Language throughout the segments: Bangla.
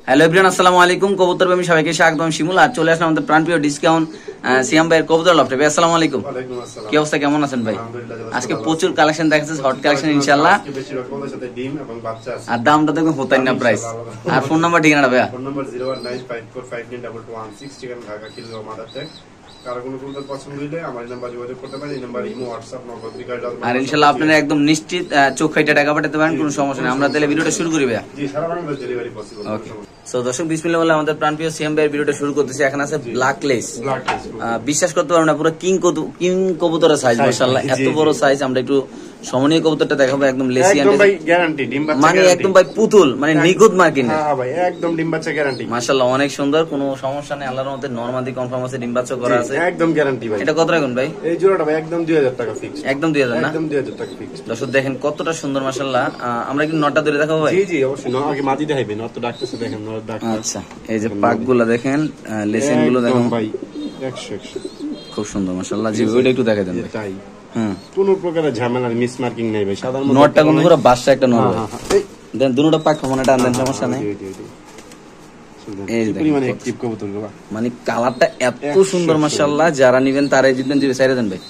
হ্যালো এভরিওয়ান, আসসালামু আলাইকুম। কবুতর প্রেমী সবাইকে স্বাগতম। শিমুল আর চলে আসলাম আমাদের প্রাণপ্রিয় ডিসকাউন্ট সিয়াম ভাইয়ের কবুতর লফটে। ভাই আসসালামু আলাইকুম। ওয়ালাইকুম আসসালাম। কি অবস্থা, কেমন আছেন ভাই? আজকে প্রচুর কালেকশন দেখাচ্ছে, হট কালেকশন ইনশাআল্লাহ। আজকে বেশি রকমের সাথে ডিম এবং বাচ্চা আছে। আর দামটা দেখুন হোতাই না প্রাইস। আর ফোন নাম্বার ঠিকানা ভাইয়া? ফোন নাম্বার 01954592216, ঠিকানা ঢাকা খিলগাঁও মাদারটেক। কারো কোনো কবুতর পছন্দ হইলে আমার এই নাম্বার যোগাযোগ করতে পারেন। এই নাম্বার ইমো, হোয়াটসঅ্যাপ, নগদ বিকাশ। আর ইনশাআল্লাহ আপনারা একদম নিশ্চিত চোখ খাইটা টাকা পাঠাতে পারেন, কোনো সমস্যা নেই। আমরা তাহলে ভিডিওটা শুরু করি ভাইয়া। জি, সারা বাংলাদেশ ডেলিভারি পসিবল। ওকে, সো দর্শক বিসমিল্লাহ বলে আমাদের প্রাণপ্রিয় সিয়াম ভাইয়ের ভিডিওটা শুরু করতেছি। এখানে আছে ব্ল্যাক লেস। বিশ্বাস করতে পারবেন না, পুরো কিং কবুতরের সাইজ মাশাআল্লাহ, এত বড় সাইজ। আমরা একটু সমনীয় কবুতরটা দেখাবো, একদম লেসিয়ান, একদম ভাই গ্যারান্টি ডিম বাচ্চা, মানে একদম ভাই পুতুল, মানে নিখুঁত মার্কিন। হ্যাঁ ভাই, একদম ডিম বাচ্চা গ্যারান্টি মাশাআল্লাহ, অনেক সুন্দর, কোনো সমস্যা নেই। আল্লাহর রহমতে নরমাদি কনফার্ম আছে, ডিম বাচ্চা করা আছে, একদম গ্যারান্টি ভাই। এটা কত রাখুন ভাই? এই জোড়াটা ভাই একদম 2000 টাকা ফিক্স। একদম 2000 না? একদম 2000 টাকা ফিক্স। দর্শক দেখেন কতটা সুন্দর মাশাআল্লাহ। আমরা কি নটটা ধরে দেখাবো ভাই? জি জি অবশ্যই। আগে মাদি দেখাইবেন, নট তো ডাকতেছে, দেখেন নট ডাকতেছে। আচ্ছা, এই যে পাকগুলো দেখেন, লেসেন গুলো দেখেন ভাই 100 খুব সুন্দর মাশাআল্লাহ। জি ওইটা একটু দেখাই দেন ভাই। তাই হুম, কোন প্রকারের ঝামেলা মিস মার্কিং নাই ভাই। সাধারণ নটটা কোন পুরো বাসা একটা নট ভাই। দেন দুটোটা পাক মনে টান সমস্যা নাই। এই দেখেন মানে অ্যাক্টিভ কবুতর গুলো, মানে কালারটা এত সুন্দর মাশাআল্লাহ। যারা নেবেন তারাই জিতবেন, যে সাইরে দেন ভাই।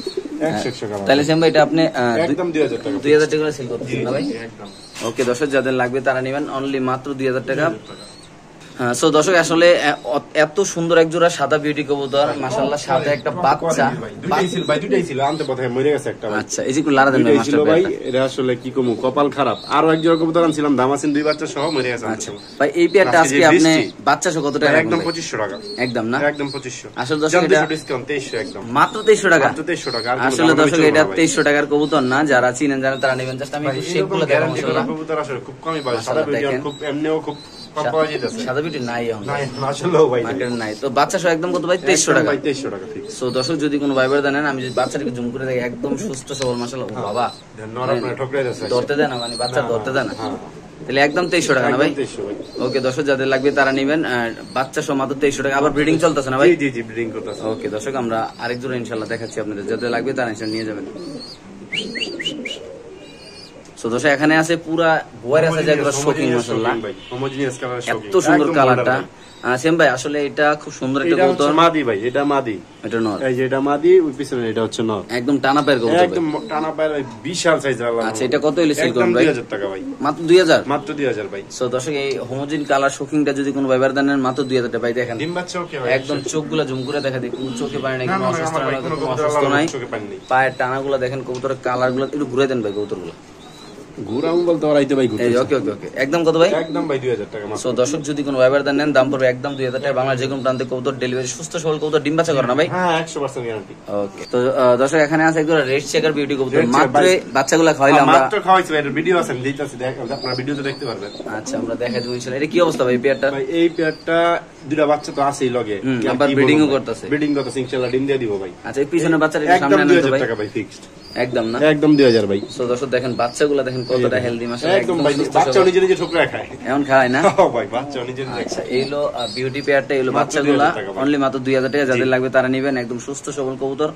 100 টাকা। তাহলে সেম ভাই এটা আপনি একদম 2000 টাকা। 2000 টাকা সেল করতেছেন না ভাই? একদম। ওকে দর্শক, যাদের লাগবে তারা নেবেন অনলি মাত্র 2000 টাকা। সো দর্শক আসলে এত সুন্দর এক জোড়া সাদা বিউটি কবুতর মাশাআল্লাহ, সাথে একটা বাচ্চা। দুটাই ছিল আনতে পথে মরে গেছে একটা ভাই। আচ্ছা, এই যে লারা দেন ভাই মাস্টার ভাই। ভাই। এটা আসলে কি কমু, কপাল খারাপ। আরো এক জোড়া কবুতর আনছিলাম, দামাসিন দুই বাচ্চা সহ মরে গেছে। আচ্ছা ভাই, এই পেয়ারটা আজকে আপনি বাচ্চা সহ কত টাকা? একদম 2500 টাকা। একদম না? একদম 2500। আসলে দর্শক এটা ডিসকাউন্ট 2300 একদম। মাত্র 2300 টাকা। মাত্র 2300 টাকা। আসলে দর্শক এটা 2300 টাকার কবুতর না, যারা চিনেন জানেন তারা নেবেন। জাস্ট আমি শেপগুলো দেখাবো মাশাআল্লাহ। কবুতর আসলে খুব কমই পাওয়া যায়। সাদা বিউটি খুব এমনিও খুব কম পাওয়া যাইতেছে। সাদা বিউটি নাই এখন, নাই আসলে ভাই মার্কেটে নাই। তো বাচ্চা সহ একদম কত ভাই? 2300 টাকা। 2300 টাকা ঠিক। সো দর্শক যদি কোনো ভাই বোনেরা নেন, আমি যদি বাচ্চাটাকে জুম করে দেখি, একদম সুস্থ সবল মাশাআল্লাহ। ও বাবা, ধরতে দেন না, মানে বাচ্চা ধরতে দেন না। তাহলে একদম 2300 টাকা না ভাই? ওকে দর্শক, যাদের লাগবে তারা নেবেন। বাচ্চা সহ মাত্র 2300 টাকা। আবার ব্রিডিং চলতেছে না ভাই? জি জি ব্রিডিং করতেছে। ওকে দর্শক, আমরা আরেক জোড়া ইনশাআল্লাহ দেখাচ্ছি আপনাদের, যাদের লাগবে তারা ইনশাআল্লাহ নিয়ে যাবেন। সো দর্শক এখানে আছে পুরা গোয়ার আছে যেগুলো শোকিং মাশাআল্লাহ, এত সুন্দর কালারটা। সেম ভাই আসলে এটা খুব সুন্দর একটা কবুতর। মাদি ভাই, এটা মাদি, এটা নর। এই যে এটা মাদি, ওই পিছনে এটা হচ্ছে নর। একদম টানা পায়ের কবুতর, একদম টানা পায়ের বিশাল সাইজ। আচ্ছা, এটা কত হইলে সেল করবেন ভাই? 2000 টাকা ভাই। মাত্র 2000? মাত্র 2000 ভাই। সো দর্শক, এই হোমোজিন কালার শোকিংটা যদি কোনো ভাইবার দেন মাত্র 2000 টাকা ভাই। দেখেন ডিম বাচ্চা ওকে ভাই, একদম চোখগুলো জুম করে দেখা দেখুন, চোখে পানি নাই, কোনো অসুস্থ নাই, কোনো অসুস্থ নাই। পায়ের টানাগুলো দেখেন, কবুতরের কালারগুলো একটু ঘুরে দেন ভাই কবুতরগুলো। ঘুরাম বলতে পারাইতে ভাই ঘুরতে। ওকে ওকে ওকে, একদম কত ভাই? একদম ভাই 2000 টাকা মাত্র। সো দর্শক যদি কোনো ভাইবার দেন নেন, দাম পড়বে একদম 2000 টাকা। বাংলার যে কোনো প্রান্তে কবুতর ডেলিভারি, সুস্থ সবল কবুতর, ডিম বাচ্চা করে না ভাই? হ্যাঁ 100% গ্যারান্টি। ওকে, তো দর্শক এখানে আছে একদম রেড চেকার বিউটি কবুতর। মাত্র বাচ্চাগুলো খাওয়াইলাম আমরা, মাত্র খাওয়াইছি ভাই। ভিডিও আছে, দিতেছি, দেখেন আপনারা ভিডিওতে দেখতে পারবেন। আচ্ছা, আমরা দেখাই দেব ইনশাআল্লাহ। এটা কি অবস্থা ভাই পেয়ারটা? ভাই এই পেয়ারটা দুইটা বাচ্চা তো আছেই লগে, আবার ব্রিডিং ও করতেছে। ব্রিডিং করতেছে, ইনশাআল্লাহ ডিম দিয়ে দিব ভাই। আচ্ছা, এই পিছনে বাচ্চাটা সামনে একদম আনেন তো 2000 ভাই। টাকা ভাই ফিক্সড। একদম না? একদম 2000 ভাই। সো দর্শক দেখেন বাচ্চাগুলো দেখেন কতটা হেলদি মাশাআল্লাহ, একদম ভাই। বাচ্চা নিজে নিজে ঠোকরা খায়, এমন খায় না? ও ভাই বাচ্চা নিজে নিজে। আচ্ছা, এইলো বিউটি পেয়ারটা, এইলো বাচ্চাগুলা অনলি মাত্র 2000 টাকা। যাদের লাগবে তারা নেবেন, একদম সুস্থ সবল কবুতর।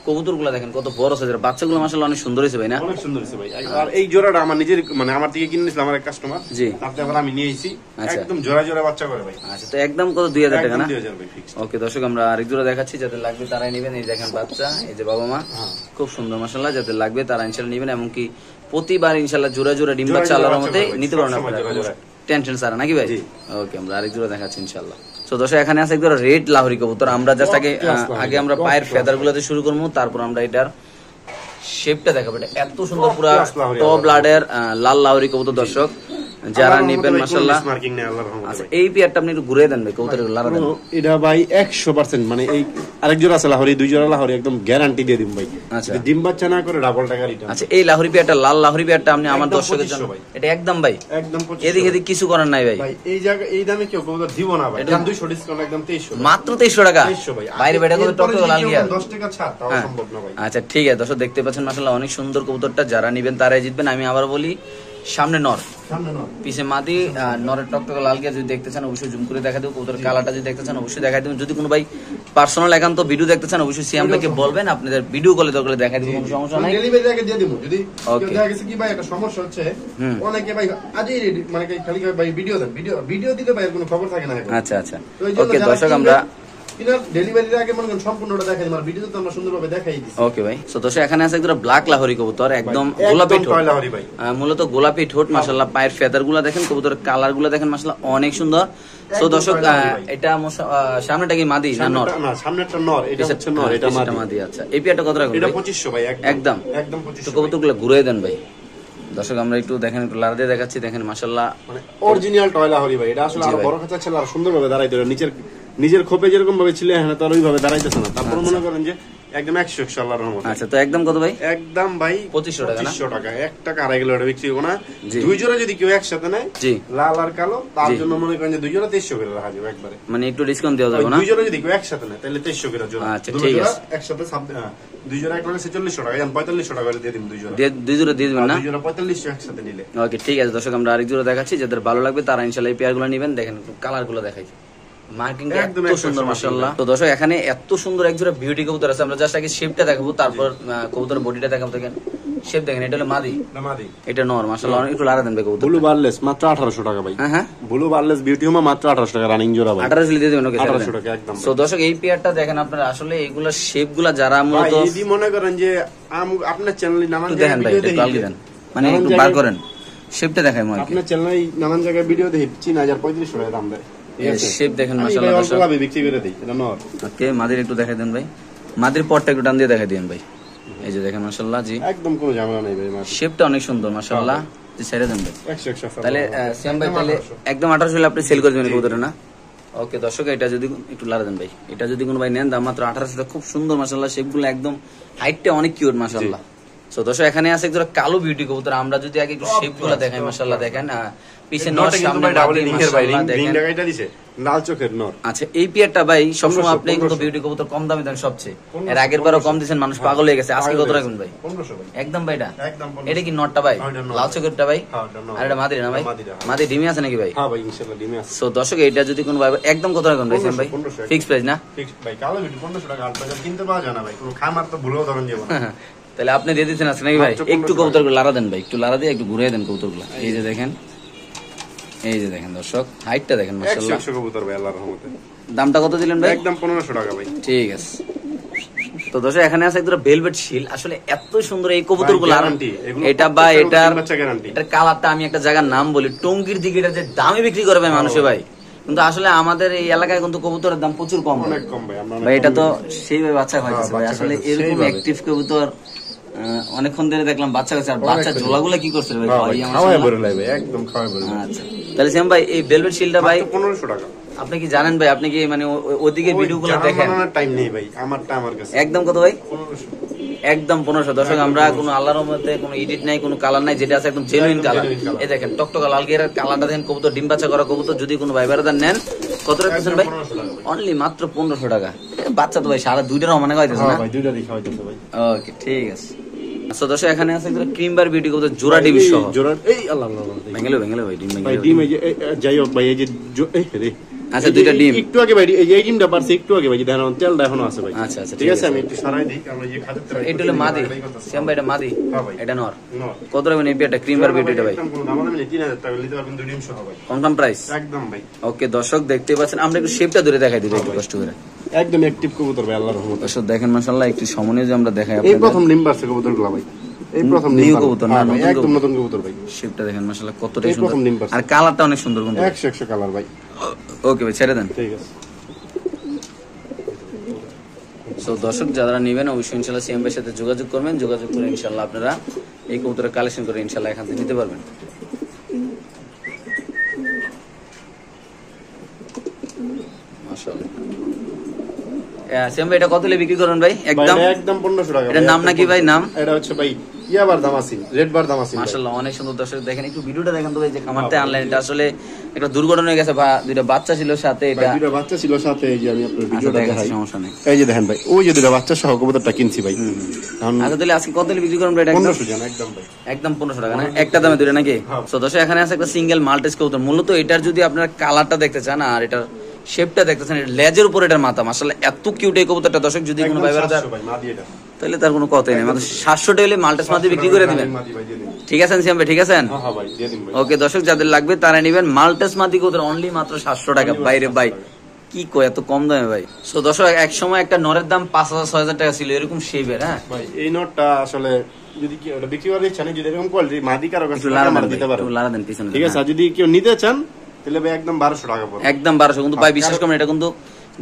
কবুতরগুলো দেখেন কত বড় সাইজের, বাচ্চাগুলো মাশাআল্লাহ অনেক সুন্দর হয়েছে ভাই না? অনেক সুন্দর হয়েছে ভাই। আর এই জোড়াটা আমার নিজের, মানে আমার থেকে কিনে নিয়েছিল আমার এক কাস্টমার। জি, তারপরে আবার আমি নিয়েছি। আচ্ছা, একদম জোড়া জোড়া বাচ্চা করে ভাই। আচ্ছা, তো একদম কত? 2000 টাকা না? 2000 ভাই ফিক্সড। ওকে দর্শক, আমরা আরেক জোড়া দেখাচ্ছি, যাদের লাগবে তারাই নেবেন। এই দেখেন বাচ্চা, এই যে বাবা মা, খুব সুন্দর মাশাআল্লাহ। যাদের লাগবে তারা ইনশাআল্লাহ নেবেন, এমনকি প্রতিবার ইনশাআল্লাহ জোড়া জোড়া ডিম বাচ্চা আল্লাহর রহমতে নিতে পারবেন আপনারা, টেনশন ছাড়া, নাকি ভাই? ওকে, আমরা আরেক জোড়া দেখাচ্ছি ইনশাআল্লাহ। সো দর্শক এখানে আছে একদম রেড লাহোরি কবুতর। আমরা জাস্ট আগে আমরা পায়ের ফেদার গুলোতে শুরু করবো, তারপর আমরা এটার শেপটা দেখাবো। এটা এত সুন্দর পুরা টপ ব্লাডের লাল লাহোরি কবুতর। দর্শক যারা নেবেন মাশাআল্লাহ। আচ্ছা, এই পেয়ারটা আপনি একটু ঘুরে দেন ভাই, কবুতরের লারা দেন। এটা ভাই 100%, মানে এই আরেক জোড়া আছে লাহোরি, দুই জোড়া লাহোরি, একদম গ্যারান্টি দিয়ে দিম ভাই। আচ্ছা, ডিম বাচ্চা না করে ডাবল টাকা রিটার্ন। আচ্ছা, এই লাহোরি পেয়ারটা, লাল লাহোরি পেয়ারটা আপনি আমার দর্শকের জন্য, এটা একদম ভাই একদম এদিক এদিক কিছু করার নাই ভাই। এই জায়গা এই দামে কেউ কবুতর দিব না ভাই। দাম 200 ডিসকাউন্ট, একদম 2300, মাত্র 2300 টাকা। 2300 ভাই। বাইরে বেটা কত টক লাল গিয়া 10 টাকা ছাড় তাও সম্ভব না ভাই। আচ্ছা ঠিক আছে দর্শক, দেখতে পাচ্ছেন মাশাআল্লাহ অনেক সুন্দর কবুতরটা। যারা নেবেন তারাই জিতবেন। আমি আবার বলি, সামনে নর, সামনে নর, পিছে মাদি। নরের টকটকে লাল গিয়া যদি দেখতে চান অবশ্যই জুম করে দেখা দেবো। কবুতরের কালারটা যদি দেখতে চান অবশ্যই দেখা দেবেন। যদি কোনো ভাই পার্সোনাল একান্ত ভিডিও দেখতে চান অবশ্যই সিয়াম ভাইকে বলবেন, আপনাদের ভিডিও কলে দরকার দেখা দেবো, কোনো সমস্যা নাই। ডেলিভারি আগে দিয়ে দেব। যদি ওকে, দেখা গেছে কি ভাই একটা সমস্যা হচ্ছে, অনেকে ভাই আজই মানে খালি ভাই ভিডিও দেন, ভিডিও দিলে ভাই কোনো খবর থাকে না। আচ্ছা আচ্ছা, ওকে দর্শক আমরা ডেলিভারির আগে মনে করেন সম্পূর্ণটা দেখাই দিই, ভিডিওতে তো আমরা সুন্দরভাবে দেখাই দিই। ওকে ভাই। সো দর্শক এখানে আছে একটা ব্ল্যাক লাহোরি কবুতর, একদম গোলাপি ঠোঁট, মূলত গোলাপি ঠোঁট, মাশাআল্লাহ। পায়ের ফেদার গুলা দেখেন, কবুতরের কালার গুলা দেখেন, মাশাআল্লাহ অনেক সুন্দর। সো দর্শক এটা সামনেটা কি মাদি না নর? না, সামনেরটা নর, এটা হচ্ছে নর, এটা মাদি। আচ্ছা, এই পেয়ারটা কত রাখবেন? এটা 2500 ভাই, একদম 2500। তো কবুতরগুলো ঘুরিয়ে দেন ভাই। দর্শক আমরা একটু দেখেন, একটু লারা দিয়ে দেখাচ্ছি, দেখেন মাশাআল্লাহ মানে অরিজিনাল টয় লাহোরি ভাই। এটা আসলে আরো বড় খাঁচা ছিল, আর সুন্দরভাবে দাঁড়াইতে হবে। নিজের খোপে যেরকম ভাবে ছিল এখানে তো আর ওইভাবে দাঁড়াইতেছে না। তারপর মনে করেন যে একদম 100 আল্লাহর রহমত। আচ্ছা, তো একদম কত ভাই? একদম ভাই 2500 টাকা না? 2500 টাকা, 1 টাকা আড়াই কিলো এটা বিক্রি করব না। দুই জোড়া যদি কেউ একসাথে নেয়, জি, লাল আর কালো, তার জন্য মনে করেন যে দুই জোড়া 2300 করে রাখা যাবে একবারে। মানে একটু ডিসকাউন্ট দেওয়া যাবে না? দুই জোড়া যদি কেউ একসাথে নেয় তাহলে 2300 করে জোড়া। আচ্ছা, ঠিক আছে। একসাথে দুই জোড়া এক মানে 4600 টাকা, জান 4500 টাকা করে দিয়ে দিন দুই জোড়া। দুই জোড়া দিয়ে দিবেন না? দুই জোড়া 4500 একসাথে নিলে। ওকে, ঠিক আছে দর্শক আমরা আরেক জোড়া দেখাচ্ছি, যাদের ভালো লাগবে তারা ইনশাআল্লাহ এই পেয়ারগুলো নেবেন। দেখেন কালার গুলো দেখাই, মার্কিংটা এত সুন্দর মাশাআল্লাহ। তো দর্শক এখানে এত সুন্দর এক জোড়া বিউটি কবুতর আছে, আমরা জাস্ট আগে শেপটা দেখাবো, তারপর কবুতরের বডিটা দেখাবো। দেখেন শেপ দেখেন, এটা হলো মাদি, এটা নর, মাশাআল্লাহ অনেক একটু লারা দেন ভাই কবুতর। ব্লু বারলেস মাত্র 1800 টাকা ভাই। হ্যাঁ, ব্লু বারলেস বিউটি হোমা মাত্র 1800 টাকা রানিং জোড়া ভাই। 1800 দিয়ে দিবেন? ওকে, 1800 টাকা একদম। সো দর্শক এই পেয়ারটা দেখেন আপনারা, আসলে এইগুলা শেপগুলা যারা মূলত ভাই যদি মনে করেন যে আপনার চ্যানেলে নানান দেখেন ভাই, একটু আলগি দেন, মানে একটু বার করেন, শেপটা দেখাই মই। আপনার চ্যানেলে নানান জায়গায় ভিডিও দেখি 3500 টাকা দাম দেয়। শেপ দেখেন মাশাআল্লাহ দর্শক, আমি বিক্রি করে দেই, এটা নর। ওকে, মাদির একটু দেখাই দেন ভাই, মাদির পরটা একটু টান দিয়ে দেখাই দেন ভাই। এই যে দেখেন মাশাআল্লাহ, জি একদম কোনো ঝামেলা নাই ভাই, শেপটা অনেক সুন্দর মাশাআল্লাহ। জি, ছেড়ে দেন ভাই। 100 তাহলে শ্যাম ভাই তাহলে একদম 1800 হলে আপনি সেল করে দিবেন কবুতরটা না? ওকে দর্শক, এটা যদি একটু লারা দেন ভাই, এটা যদি কোনো ভাই নেন দাম মাত্র 1800 টাকা। খুব সুন্দর মাশাআল্লাহ, শেপগুলো একদম, হাইটটা অনেক কিউট মাশাআল্লাহ। সো দর্শক এখানে আছে একটা কালো বিউটি কবুতর, আমরা যদি আগে একটু শেপগুলো দেখাই মাশাআল্লাহ, দেখেন পিছে নর, সামনে মাদি মাশাআল্লাহ দেখেন, লাল চোখের নর। আচ্ছা, এই পেয়ারটা ভাই সবসময় আপনি কিন্তু বিউটি কবুতর কম দামে দেন সবচেয়ে, এর আগের বারও কম দিয়েছেন, মানুষ পাগল হয়ে গেছে। আজকে কত রাখবেন ভাই? 1500 ভাই, একদম ভাই। একদম। এটা কি নটটা ভাই? লাল চোখেরটা ভাই? আর এটা মাদি না ভাই? মাদি ডিমি আছে নাকি ভাই? হ্যাঁ ভাই, ইনশাআল্লাহ ডিমে আছে। সো দর্শক এটা যদি কোনো ভাই একদম কত রাখবেন ভাই ভাই? ফিক্স প্রাইস না? ফিক্স ভাই, কালো বিউটি 1500 টাকা, 8 টাকা কিনতে পাওয়া যায় না ভাই, কোনো খামার তো ভুলেও ধরেন যাবে না। তাহলে আপনি দিয়ে দিচ্ছেন আজকে নাকি ভাই? একটু কবুতরগুলো লারা দেন ভাই, একটু লারা দিয়ে একটু ঘুরিয়ে দেন কবুতরগুলো। এই যে দেখেন, এই যে দেখেন দর্শক, হাইটটা দেখেন মাশাআল্লাহ। 100 কবুতর ভাই আল্লাহর রহমতে। দামটা কত দিলেন ভাই? একদম 1500 টাকা ভাই। ঠিক আছে। তো দর্শক এখানে আছে একটা ভেলভেট শিল, আসলে এত সুন্দর এই কবুতরগুলো। এটা বা এটার কালারটা, আমি একটা জায়গার নাম বলি, টঙ্গির দিকে এটা যে দামে বিক্রি করে ভাই মানুষে ভাই, কিন্তু আসলে আমাদের এই এলাকায় কিন্তু কবুতরের দাম প্রচুর কম, অনেক কম ভাই। ভাই এটা তো সেইভাবে বাচ্চা হয়েছে ভাই, আসলে এরকম অ্যাক্টিভ কবুতর অনেকক্ষণ ধরে দেখলাম বাচ্চা কাছে। আর বাচ্চা ঝোলাগুলো কি করছে ভাই? একদম খাওয়াই বলে। আচ্ছা, তাহলে শ্যাম ভাই এই ভেলভেট শিলটা ভাই 1500 টাকা। আপনি কি জানেন ভাই? আপনি কি মানে ওদিকে ভিডিওগুলো দেখেন? টাইম নেই ভাই, আমারটা আমার কাছে। একদম কত ভাই? 1500, একদম 1500। দর্শক আমরা কোনো আল্লাহর রহমতে কোনো এডিট নাই, কোনো কালার নাই, যেটা আছে একদম জেনুইন কালার। এই দেখেন টকটকা লাল গিয়ারের কালারটা দেখেন, কবুতর ডিম বাচ্চা করা কবুতর। যদি কোনো ভাই বেড়াদার নেন কত রাখতেছেন ভাই? অনলি মাত্র 1500 টাকা। বাচ্চা তো ভাই সারা দুইটার সমানে খাওয়াইতেছে না? ভাই দুইটারই খাওয়াইতেছে ভাই। ওকে, ঠিক আছে। আচ্ছা দর্শক এখানে আছে একটা ক্রিম বার বিউটি কবুতর, জোড়া ডিম সহ। জোড়া, এই আল্লাহ আল্লাহ ভেঙেলো ভাই, ডিম ভাই, ভেঙেলো ডিম এই যে যাই হোক ভাই, এই যে এই রে। আচ্ছা, দুইটা ডিম একটু আগে ভাই, এই ডিমটা পারছে একটু আগে ভাই, দেখেন তেলটা এখনো আছে ভাই। আচ্ছা আচ্ছা, ঠিক আছে, আমি একটু সরাই দিই, আমরা যে খাদ্য তৈরি এটা হলো মাদি। শ্যাম ভাই এটা মাদি, হ্যাঁ ভাই, এটা নর। নর। কত রাখবেন এই পেয়ারটা ক্রিম বার বিউটিটা ভাই? একদম কোনো দাম নেই, 3000 টাকা নিতে পারবেন, দুই ডিম সহ ভাই, কনফার্ম প্রাইস একদম ভাই। ওকে দর্শক দেখতে পাচ্ছেন, আমরা একটু শেপটা ধরে দেখাই দিই একটু কষ্ট করে। একদম অ্যাক্টিভ কবুতর ভাই আল্লাহর রহমতে। দর্শক দেখেন মাশাআল্লাহ, একটু সমনে যে আমরা দেখাই এই আপনাদের। প্রথম ডিম পারছে কবুতরগুলো ভাই, এই প্রথম ডিম নিউ কবুতর না? একদম নতুন কবুতর ভাই। শেপটা দেখেন মাশাআল্লাহ কতটা এই প্রথম ডিম সুন্দর, পারছে। আর কালারটা অনেক সুন্দর কিন্তু 100 কালার ভাই। ওকে ভাই, ছেড়ে দেন। ঠিক আছে। সো দর্শক যারা নেবেন অবশ্যই ইনশাআল্লাহ সিএম ভাইয়ের সাথে যোগাযোগ করবেন, যোগাযোগ করে ইনশাআল্লাহ আপনারা এই কবুতরের কালেকশন করে ইনশাআল্লাহ এখান থেকে নিতে পারবেন। মাশাআল্লাহ। সিএম ভাই এটা কত হলে বিক্রি করেন ভাই? একদম 1500 টাকা। এটার নাম নাকি ভাই? নাম এটা হচ্ছে ভাই ইয়াবার দামাসিন, রেড বার দামাসিন। মাশাআল্লাহ অনেক সুন্দর। দর্শক দেখেন একটু ভিডিওটা দেখেন তো ভাই, যে খামারতে আনলেন এটা আসলে একটা দুর্ঘটনা হয়ে গেছে, বা দুইটা বাচ্চা ছিল সাথে, এটা দুইটা বাচ্চা ছিল সাথে। এই যে আমি আপনার ভিডিওটা দেখাই, সমস্যা নেই। এই যে দেখেন ভাই, ওই যে দুইটা বাচ্চা সহ কবুতরটা কিনছি ভাই। আচ্ছা তাহলে আজকে কত বিক্রি করবেন এটা? 1500 জান একদম ভাই, একদম 1500 টাকা না, একটা দামে দুটো নাকি? তো দর্শক এখানে আছে একটা সিঙ্গেল মাল্টিস কবুতর। মূলত এটার যদি আপনার কালারটা দেখতে চান আর এটার শেপটা দেখতেছেন, লেজের উপর এটার মাথা, মাশাআল্লাহ এত কিউট এই কবুতরটা। দর্শক যদি কোনো ভাই তাহলে তার কোনো কথাই নেই, মানে 700 টাকা হলে মাল্টিস মাদি বিক্রি করে দিবেন। ঠিক আছে সিয়াম ভাই, ঠিক আছে। ওকে দর্শক যাদের লাগবে তারা নেবেন মাল্টিস মাদি কবুতর অনলি মাত্র 700 টাকা। বাইরে ভাই কি কয় এত কম দামে ভাই। সো দর্শক এক সময় একটা নরের দাম 5000-6000 টাকা ছিল এরকম শেপের। হ্যাঁ ভাই এই নটটা আসলে যদি কি ওটা বিক্রি করার ইচ্ছা নেই, যদি এরকম কোয়ালিটি মাদি কারো কাছে দিতে পারে, লারা দেন পিছনে, ঠিক আছে। যদি কেউ নিতে চান তাহলে ভাই একদম 1200 টাকা পড়বে, একদম 1200। কিন্তু ভাই বিশ্বাস করুন এটা কিন্তু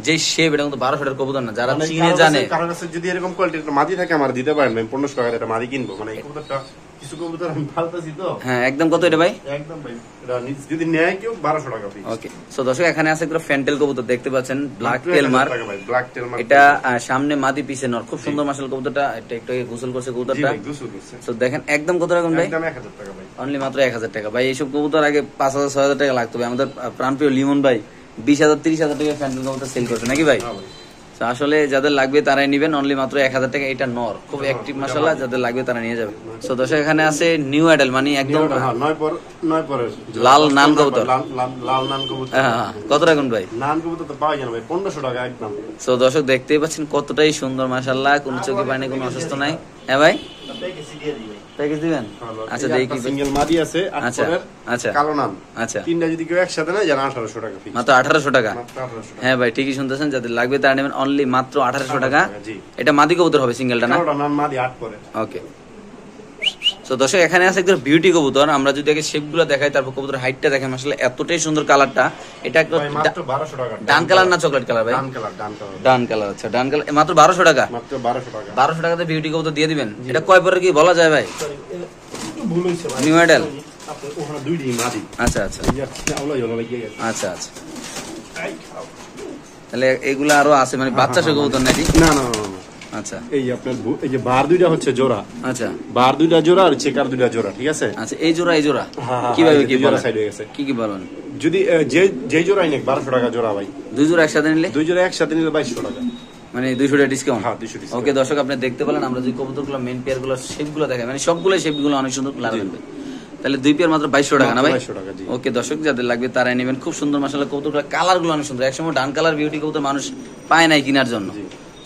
যে শেপ, এটা কিন্তু 1200 টাকার কবুতর না, যারা চিনে জানে। কারো কাছে যদি এরকম কোয়ালিটির মাদি থাকে আমার দিতে পারেন, আমি 1500 টাকা এটা মাদি কিনবো। মানে এই কবুতরটা কিছু কবুতর আমি পালতাছি তো। হ্যাঁ একদম কত এটা ভাই? একদম ভাই এটা যদি নেয় কেউ 1200 টাকা ফিক্স। ওকে সো দর্শক এখানে আছে একটা ফ্যান্টেল কবুতর দেখতে পাচ্ছেন, ব্ল্যাক টেল মার্ক। ব্ল্যাক টেল মার্ক এটা সামনে মাদি পিছে নর, খুব সুন্দর মাশাআল্লাহ কবুতরটা। এটা একটু গোসল করছে কবুতরটা। সো দেখেন একদম কত টাকা ভাই? একদম 1000 টাকা ভাই, অনলি মাত্র 1000 টাকা। ভাই এইসব কবুতর আগে 5000-6000 টাকা লাগতো ভাই। আমাদের প্রাণপ্রিয় লিমন ভাই 20000-30,000 টাকা ফ্যান্টেল কবুতর সেল করছে নাকি ভাই? আসলে যাদের লাগবে তারাই নিবেন, অনলি মাত্র 1000 টাকা। এটা নর, খুব অ্যাক্টিভ মাশাআল্লাহ, যাদের লাগবে তারা নিয়ে যাবে। সো দর্শক এখানে আছে নিউ অ্যাডাল, মানে একদম 9 পরের লাল নান কবুতর। লাল নান কবুতর কত রাখুন ভাই? নান কবুতর তো পাওয়া যায় না ভাই, 1500 টাকা একদম। সো দর্শক দেখতেই পাচ্ছেন কতটাই সুন্দর মাশাআল্লাহ, কোনো চোখে পানি, কোনো অসুস্থ নাই। হ্যাঁ ভাই প্যাকেজ দিবেন? আচ্ছা দেখি সিঙ্গেল মাদি আছে 8 পরের, আচ্ছা কালো নান। আচ্ছা তিনটা যদি কেউ একসাথে নেয় জানা 1800 টাকা ফিক্স, মাত্র 1800 টাকা। হ্যাঁ ভাই ঠিকই শুনতেছেন, যাদের লাগবে তারা নেবেন অনলি মাত্র 1800 টাকা। এটা মাদি কবুতর হবে সিঙ্গেলটা না? কালোটা নান মাদি 8 পরের। ওকে সো দর্শক এখানে আছে একটা বিউটি কবুতর। আমরা যদি আগে শেপগুলো দেখাই, তারপর কবুতর হাইটটা দেখেন, আসলে এতটাই সুন্দর কালারটা। এটা একটা মাত্র 1200 টাকা। ডান কালার না চকলেট কালার ভাই? ডান কালার। আচ্ছা ডান কালার মাত্র 1200 টাকা। মাত্র 1200 টাকা। 1200 টাকাতে বিউটি কবুতর দিয়ে দিবেন। এটা কয় পরের কি বলা যায় ভাই? ভুল হইছে ভাই, নিউ মডেল। আপনি ওখানে দুইটি মাদি। আচ্ছা আচ্ছা আচ্ছা আচ্ছা। তাহলে এগুলা আরো আছে, মানে বাচ্চা সহ কবুতর নাকি? না না না। আচ্ছা এই আপনার এই যে বার দুইটা হচ্ছে জোড়া। আচ্ছা বার দুইটা জোড়া আর চেকার দুইটা জোড়া, ঠিক আছে। আচ্ছা এই জোড়া কিভাবে কি বলেন? সাইড হয়ে গেছে, কি বলেন? যদি যে জোড়াই নেক 1200 টাকা জোড়া ভাই। দুই জোড়া একসাথে নিলে? দুই জোড়া একসাথে নিলে 2200 টাকা, মানে 200 টাকা ডিসকাউন্ট। হ্যাঁ 200 ডিসকাউন্ট। ওকে দর্শক আপনি দেখতে পেলেন, আমরা যে কবুতরগুলো মেইন পেয়ার গুলো শেপগুলো দেখাই, মানে সবগুলো শেপগুলো অনেক সুন্দর লাগবে। তাহলে দুই পেয়ার মাত্র 2200 টাকা না ভাই? 2200 টাকা জি। ওকে দর্শক যাদের লাগবে তারাই নেবেন, খুব সুন্দর মাশাআল্লাহ কবুতরগুলো, কালার গুলো অনেক সুন্দর। একসময় ডান কালার বিউটি কবুতর মানুষ পায় নাই কেনার জন্য।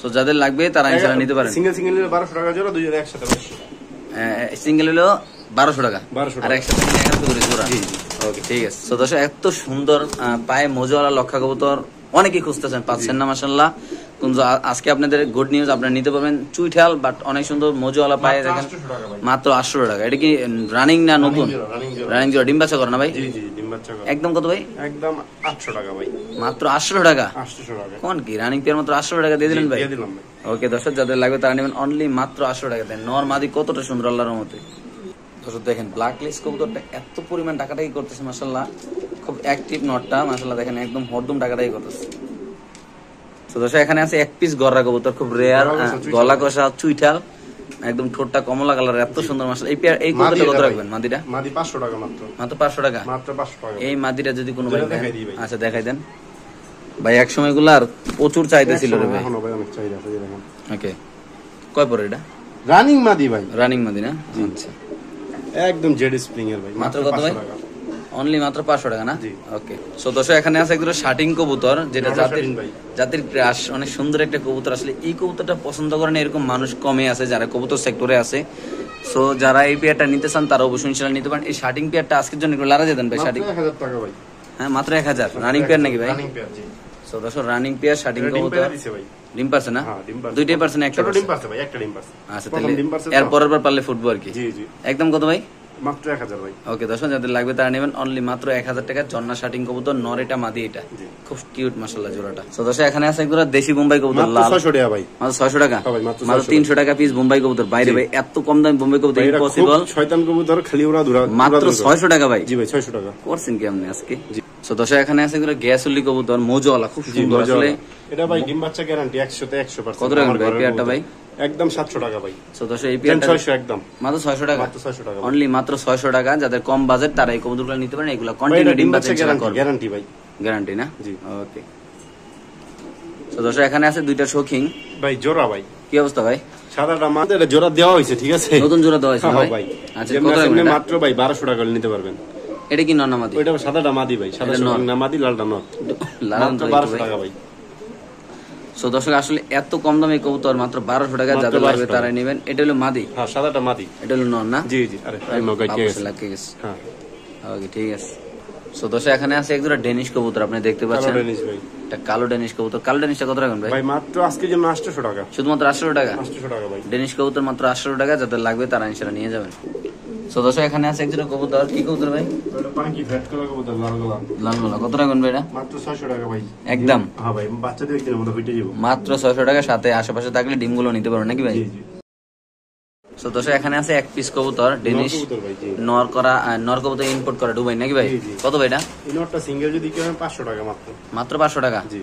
সো যাদের লাগবে তারা ইনশাআল্লাহ নিতে পারেন। সিঙ্গেল নিলে 1200 টাকা জোড়া, দুই জোড়া একসাথে 2200। সিঙ্গেল হলো 1200 টাকা, 1200 আর একসাথে 1100 করে জোড়া। ওকে ঠিক আছে। সো দর্শক এত সুন্দর পায়ে মোজাওয়ালা লক্ষা কবুতর অনেকেই খুঁজতেছেন, পাচ্ছেন না মাশাআল্লাহ। কিন্তু আজকে আপনাদের গুড নিউজ, আপনারা নিতে পারবেন চুইঠাল বাট অনেক সুন্দর মোজাওয়ালা পায়ে দেখেন, মাত্র 800 টাকা। এটা কি রানিং না নতুন? রানিং জোড়া, ডিম বাচ্চা করে না ভাই? জি জি ডিম বাচ্চা করে। একদম কত ভাই? একদম 800 টাকা ভাই। মাত্র 800 টাকা? 800 টাকা। কোন কি রানিং পেয়ার মাত্র 800 টাকা দিয়ে দিলেন ভাই? দিয়ে দিলাম ভাই। ওকে দর্শক যাদের লাগবে তারা নেবেন অনলি মাত্র 800 টাকা দেন। নর মাদি কতটা সুন্দর আল্লাহর রহমতে। দর্শক দেখেন ব্ল্যাক লিস্ট কবুতরটা এত পরিমাণ টাকাটাই করতেছে মাশাআল্লাহ, খুব অ্যাক্টিভ নটটা মাশাআল্লাহ, দেখেন একদম হরদম টাকাটাই করতেছে। তো দর্শক এখানে আছে এক পিস গররা কবুতর, খুব রেয়ার, গলা কষা চুইঠাল, একদম ঠোঁটটা কমলা কালার, এত সুন্দর মাশাআল্লাহ। এই কবুতরটা কত রাখবেন মাদিটা? মাদি 500 টাকা মাত্র। মাত্র 500 টাকা? মাত্র 500 টাকা। এই মাদিটা যদি কোনো ভাই আচ্ছা দেখাই দেন ভাই। এক সময় গুলার প্রচুর চাহিদা ছিল রে ভাই। এখনো ভাই অনেক চাহিদা আছে দেখেন। ওকে কয় পরে এটা? রানিং মাদি ভাই। রানিং মাদি না? আচ্ছা একদম জেড স্প্রিং এর ভাই। মাত্র কত ভাই? অনলি মাত্র 500 টাকা না? ওকে সো দর্শক এখানে আছে একদম শাটিং কবুতর, যেটা জাতির ক্রাশ, অনেক সুন্দর একটা কবুতর। আসলে এই কবুতরটা পছন্দ করেন এরকম মানুষ কমই আছে যারা কবুতর সেক্টরে আছে। সো যারা এই পেয়ারটা নিতে চান তারা অবশ্যই ইনশাআল্লাহ নিতে পারেন। এই শাটিং পেয়ারটা আজকের জন্য একটু লারা দেন ভাই। শাটিং 1000 টাকা ভাই। হ্যাঁ মাত্র 1000 রানিং পেয়ার নাকি ভাই? রানিং পেয়ার জি। সো দর্শক রানিং পেয়ার শাটিং কবুতর ডিম পারছে না? হ্যাঁ ডিম পারছে। দুইটাই পারছে না? একটা ডিম পারছে ভাই, একটা ডিম পারছে। আচ্ছা তাহলে এর পরের বার পারলে ফুটবল আর কি। জি জি। একদম কত ভাই? মাত্র 1000 ভাই। ওকে দর্শক যাদের লাগবে তারা নেবেন অনলি মাত্র 1000 টাকা। জন্না শাটিং কবুতর, নর এটা মাদি এটা, খুব কিউট মাশাআল্লাহ জোড়াটা। সো দর্শক এখানে আছে একদম দেশি বোম্বাই কবুতর লাল, মাত্র 600 টাকা ভাই। মাত্র 600 টাকা? হ্যাঁ ভাই মাত্র 300 টাকা পিস বোম্বাই কবুতর। বাইরে ভাই এত কম দামে বোম্বাই কবুতর ইম্পসিবল। শয়তান কবুতর খালি ওরা দূরা মাত্র 600 টাকা ভাই? জি ভাই 600 টাকা। করছেন কি আপনি আজকে? সো দর্শক এখানে আছে একদম গ্যাসুলি কবুতর মোজওয়ালা, খুব সুন্দর। আসলে এটা ভাই ডিম বাচ্চা গ্যারান্টি 100 তে 100%। কত টাকা ভাই পেয়ারটা ভাই? একদম 700 টাকা ভাই। সো দর্শক এই পেয়ারটা 600 একদম মাত্র 600 টাকা, মাত্র 600 টাকা অনলি মাত্র 600 টাকা। যাদের কম বাজেট তারা এই কবুতরগুলো নিতে পারেন, এগুলো কন্টিনিউ ডিম বাচ্চা করবে, গ্যারান্টি ভাই, গ্যারান্টি না? জি ওকে। তো দর্শক এখানে আছে দুইটা শৌখিন ভাই, জোড়া ভাই। কি অবস্থা ভাই? সাদাটা মাত্র এটা জোড়া দেওয়া হয়েছে, ঠিক আছে, নতুন জোড়া দেওয়া হয়েছে হ্যাঁ ভাই। আচ্ছা যেমন কত আছে টাকা? মাত্র ভাই 1200 টাকা করে নিতে পারবেন। এটা কি নর না মাদি? ওইটা সাদাটা মাদি ভাই, সাদা না মাদি, লালটা নর, মাত্র 1200 টাকা ভাই। সো দর্শক আসলে এত কম দামে কবুতর মাত্র 1200 টাকা, যাদের লাগবে তারা নেবেন। এটা হলো মাদি, হ্যাঁ সাদাটা মাদি, এটা হলো নর না? জি জি। আরে ভাই মগাই কে গেছে, লাগে গেছে, হ্যাঁ ওকে ঠিক আছে। সো দর্শক এখানে আছে এক জোড়া ডেনিশ কবুতর, আপনি দেখতে পাচ্ছেন, কালো ডেনিশ ভাই, এটা কালো ডেনিশ কবুতর। কালো ডেনিশটা কত রাখবেন ভাই? ভাই মাত্র আজকের জন্য 800 টাকা, শুধুমাত্র 800 টাকা, 800 টাকা ভাই। ডেনিশ কবুতর মাত্র 800 টাকা, যাদের লাগবে তারা ইনশাআল্লাহ নিয়ে যাবেন। সো দর্শক এখানে আছে এক জোড়া কবুতর, কি কবুতর ভাই? ওটা পাঙ্কি ফ্যাট কালার কবুতর, লাল গোলাম, লাল গোলা। কত রাখবেন ভাই এটা? মাত্র 600 টাকা ভাই একদম, হ্যাঁ ভাই, বাচ্চাদের একদিনের মধ্যে হইতে যাবো, মাত্র 600 টাকা। সাথে আশেপাশে থাকলে ডিমগুলো নিতে পারবেন নাকি ভাই? জি জি। সো দর্শক এখানে আছে এক পিস কবুতর ডেনিশ, নর কবুতর ভাই, জি নর করা, নর কবুতর ইম্পোর্ট করা দুবাই নাকি ভাই? জি, জি। কত ভাই এটা? এই নটটা সিঙ্গেল যদি কেউ 500 টাকা মাত্র, মাত্র 500 টাকা। জি।